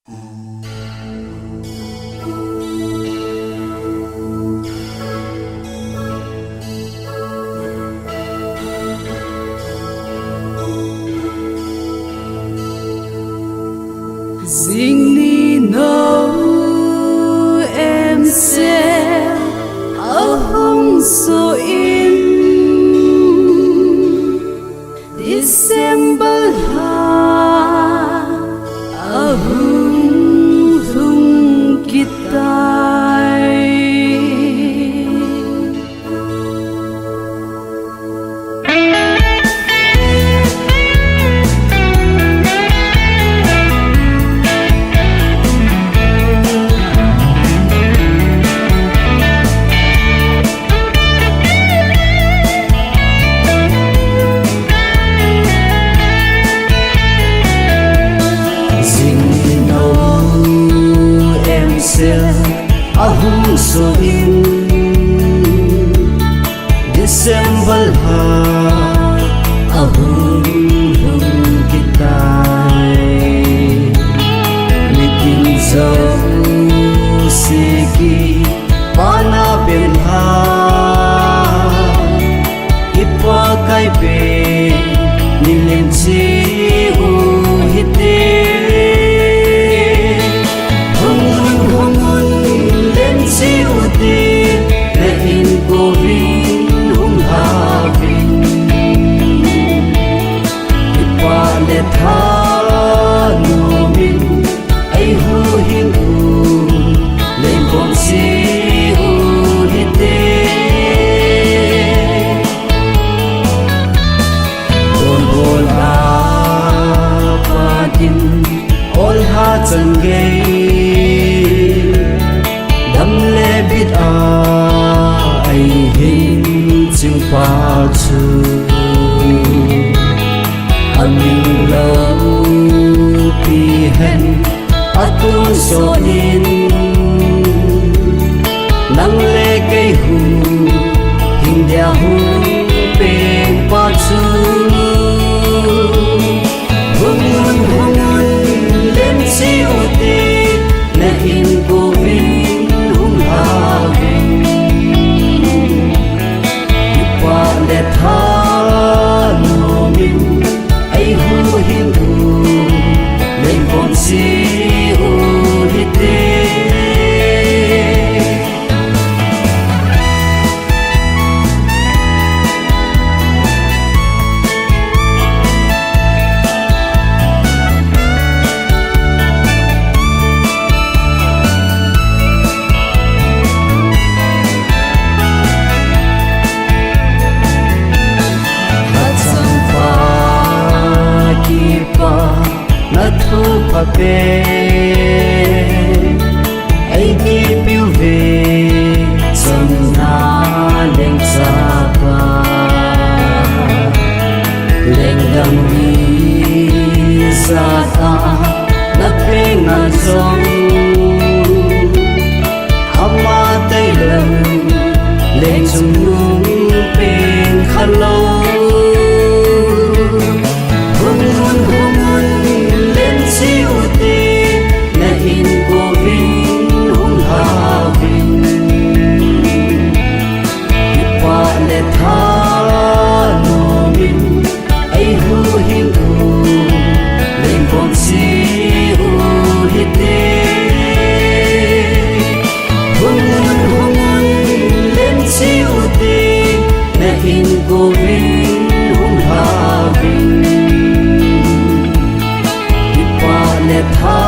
Dinh ni nấu em sẽ ở hông so in December ha ở hung thung kita ahum so in December ha ahum hum kita likin zau siki pana ben ha ipa kai be nilen chi u hite chân gây đâm lê biết ai hình chừng pha chư anh mình lâu pi hen atung so in nang lê cây hù hình đea hù bên pha chư siêu tít na in cô vinh hung hà vinh qua lệ tha nô mình ai hu hin hu lên con siêu tít pa pe ai đi piu về sân na lên xa pa lên đầm đi xa ta nát pe ngàn sông ama tay lần lên sông nung bên khăn lâu cô vinh hung hà vinh qua lệ tha